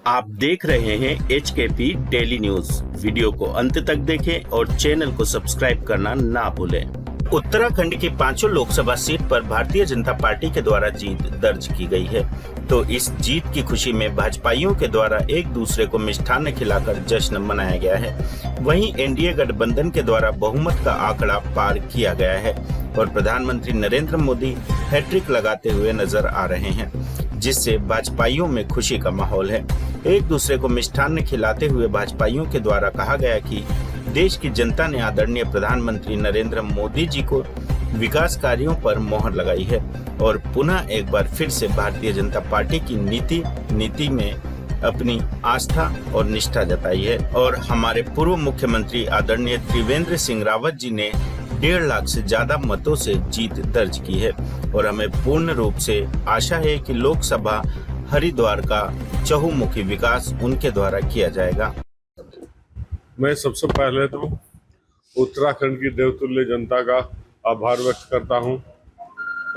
आप देख रहे हैं HKP डेली न्यूज। वीडियो को अंत तक देखें और चैनल को सब्सक्राइब करना ना भूलें। उत्तराखंड की 5 लोकसभा सीट पर भारतीय जनता पार्टी के द्वारा जीत दर्ज की गई है, तो इस जीत की खुशी में भाजपाइयों के द्वारा एक दूसरे को मिष्ठान्न खिलाकर जश्न मनाया गया है। वहीं एनडीए गठबंधन के द्वारा बहुमत का आंकड़ा पार किया गया है और प्रधानमंत्री नरेंद्र मोदी हैट्रिक लगाते हुए नजर आ रहे हैं, जिससे भाजपाइयों में खुशी का माहौल है। एक दूसरे को मिष्ठान्न खिलाते हुए भाजपाइयों के द्वारा कहा गया कि देश की जनता ने आदरणीय प्रधानमंत्री नरेंद्र मोदी जी को विकास कार्यों पर मोहर लगाई है और पुनः एक बार फिर से भारतीय जनता पार्टी की नीति में अपनी आस्था और निष्ठा जताई है और हमारे पूर्व मुख्यमंत्री आदरणीय त्रिवेंद्र सिंह रावत जी ने 1.5 लाख से ज्यादा मतों से जीत दर्ज की है और हमें पूर्ण रूप से आशा है कि लोकसभा हरिद्वार का चहुमुखी विकास उनके द्वारा किया जाएगा। मैं सबसे पहले तो उत्तराखंड की देवतुल्य जनता का आभार व्यक्त करता हूं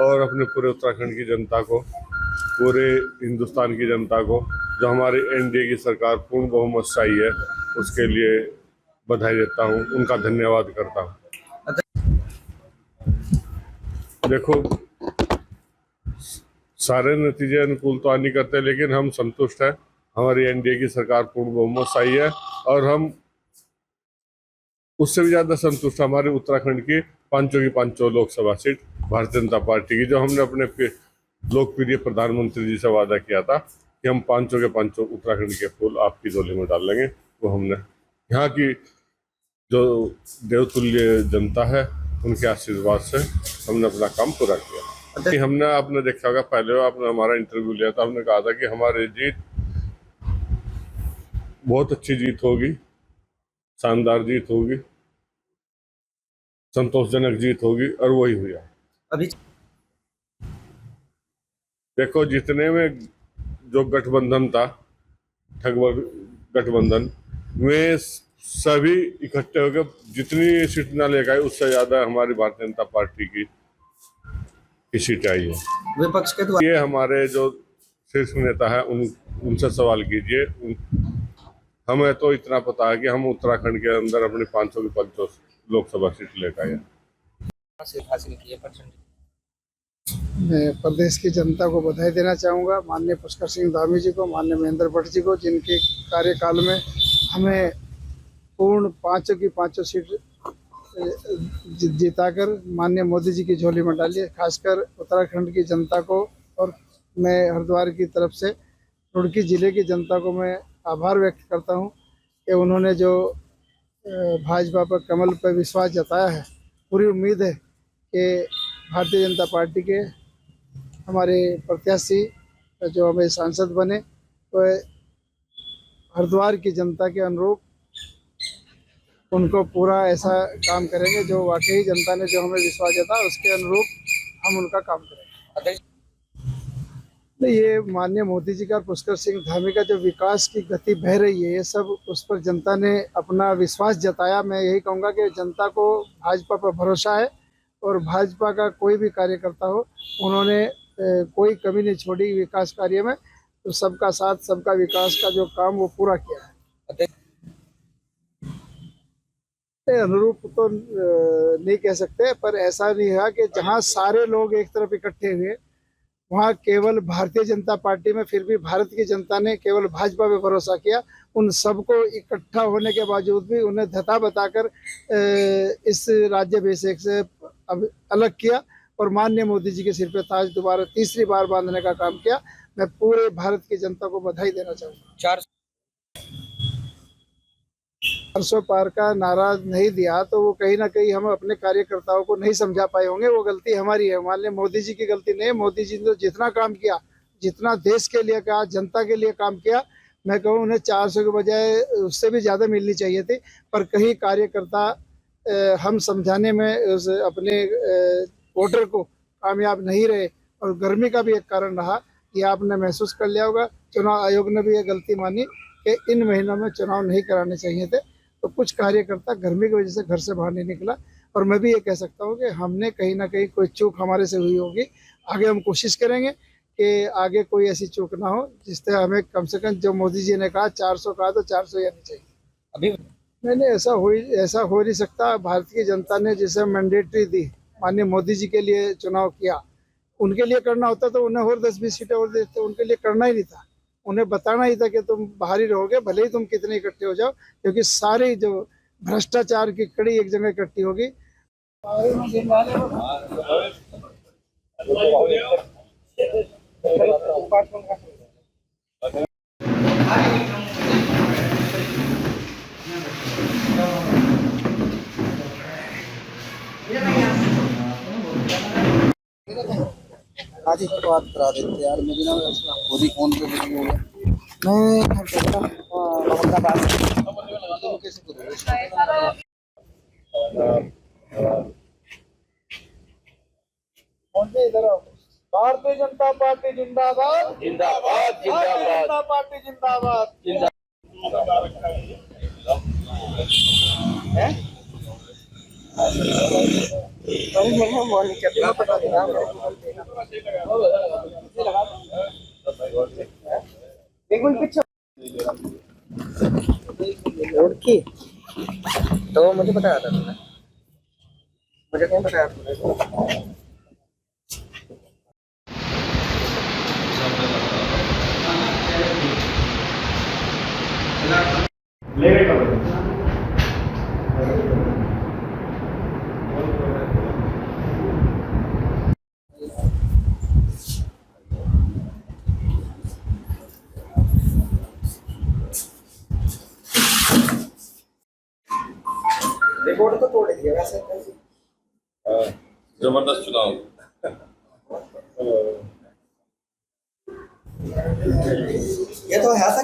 और अपने पूरे उत्तराखंड की जनता को, पूरे हिंदुस्तान की जनता को, जो हमारी एनडीए की सरकार पूर्ण बहुमत से आई है, उसके लिए बधाई देता हूं, उनका धन्यवाद करता हूं। देखो, सारे नतीजे अनुकूल तो नहीं करते, लेकिन हम संतुष्ट हैं। हमारी एनडीए की सरकार पूर्ण बहुमत से आई है और हम उससे भी ज्यादा संतुष्ट हमारे उत्तराखंड की 5 लोकसभा सीट भारतीय जनता पार्टी की, जो हमने अपने लोकप्रिय प्रधानमंत्री जी से वादा किया था कि हम 5 उत्तराखंड के फूल आपकी झोली में डाल लेंगे। वो हमने यहाँ की जो देवतुल्य जनता है उनके आशीर्वाद से हमने अपना काम पूरा किया। हमने, आपने देखा होगा, पहले आपने हमारा इंटरव्यू लिया था, हमने कहा था कि हमारी जीत बहुत अच्छी जीत होगी, शानदार जीत होगी, संतोषजनक जीत होगी, और वही हुआ। अभी देखो, जितने में जो गठबंधन था, ठगवर गठबंधन में सभी इकट्ठे होकर जितनी सीट ना लेकर आए, उससे ज्यादा हमारी भारतीय जनता पार्टी की सीट आई है। विपक्ष के द्वारा ये हमारे जो शीर्ष नेता है उनसे सवाल कीजिए। हमें तो इतना पता है कि हम उत्तराखंड के अंदर अपनी 500 की 500 लोकसभा सीट लेकर आए। हासिल किए परसेंट। मैं प्रदेश की जनता को बधाई देना चाहूँगा, माननीय पुष्कर सिंह धामी जी को, माननीय महेंद्र भट्ट जी को, जिनके कार्यकाल में हमें पूर्ण 5 की 5 सीट जिताकर माननीय मोदी जी की झोली में डाली है। खासकर उत्तराखंड की जनता को और मैं हरिद्वार की तरफ से रुड़की जिले की जनता को मैं आभार व्यक्त करता हूं कि उन्होंने जो भाजपा पर, कमल पर विश्वास जताया है। पूरी उम्मीद है कि भारतीय जनता पार्टी के हमारे प्रत्याशी जो हमें सांसद बने, तो हरिद्वार की जनता के अनुरूप उनको पूरा ऐसा काम करेंगे जो वाकई जनता ने जो हमें विश्वास जताया उसके अनुरूप हम उनका काम करेंगे। ये माननीय मोदी जी का, पुष्कर सिंह धामी का जो विकास की गति बह रही है, ये सब उस पर जनता ने अपना विश्वास जताया। मैं यही कहूँगा कि जनता को भाजपा पर भरोसा है और भाजपा का कोई भी कार्यकर्ता हो, उन्होंने कोई कमी नहीं छोड़ी विकास कार्य में, तो सबका साथ, सबका विकास का जो काम वो पूरा किया है। अनुरूप तो नहीं कह सकते, पर ऐसा नहीं है कि जहाँ सारे लोग एक तरफ इकट्ठे हुए, वहाँ केवल भारतीय जनता पार्टी में फिर भी भारत की जनता ने केवल भाजपा पे भरोसा किया। उन सबको इकट्ठा होने के बावजूद भी उन्हें धता बताकर इस राज्याभिषेक से अलग किया और माननीय मोदी जी के सिर पे ताज दोबारा तीसरी बार बांधने का काम किया। मैं पूरे भारत की जनता को बधाई देना चाहूँगा। 400 पार का नारा नहीं दिया तो वो कहीं ना कहीं हम अपने कार्यकर्ताओं को नहीं समझा पाए होंगे। वो गलती हमारी है, मान लें मोदी जी की गलती नहीं है। मोदी जी ने जितना काम किया, जितना देश के लिए कहा, जनता के लिए काम किया, मैं कहूँ उन्हें 400 के बजाय उससे भी ज़्यादा मिलनी चाहिए थी। पर कहीं कार्यकर्ता हम समझाने में अपने वोटर को कामयाब नहीं रहे और गर्मी का भी एक कारण रहा। ये आपने महसूस कर लिया होगा। चुनाव आयोग ने भी ये गलती मानी कि इन महीनों में चुनाव नहीं कराने चाहिए थे, तो कुछ कार्यकर्ता गर्मी की वजह से घर से बाहर नहीं निकला। और मैं भी ये कह सकता हूँ कि हमने कहीं ना कहीं कोई चूक हमारे से हुई होगी। आगे हम कोशिश करेंगे के आगे कोई ऐसी चूक ना हो जिससे हमें कम से कम जो मोदी जी ने कहा 400 कहा तो 400 आनी चाहिए। अभी नहीं, ऐसा हो नहीं सकता। भारत की जनता ने जिसे मैंडेटरी दी, माननीय मोदी जी के लिए चुनाव किया, उनके लिए करना होता तो उन्हें और 10-20 सीटें और देते। उनके लिए करना ही नहीं था, उन्हें बताना ही था कि तुम बाहर ही रहोगे, भले ही तुम कितने इकट्ठे हो जाओ, क्योंकि सारे जो भ्रष्टाचार की कड़ी एक जगह इकट्ठी होगी। आज ही बात करा देते यार, मुझे ना खुद ही फोन पे वीडियो है। मैं औरंगाबाद तो कैसे करूँ? भारतीय जनता पार्टी जिंदाबाद, जिंदाबाद, भारतीय जनता पार्टी जिंदाबाद। की तो मुझे बताया था तुमने, मुझे कौन बताया तुमने? रिकॉर्ड तो तोड़ दिया वैसे। जबरदस्त चुनाव। ये तो है ऐसा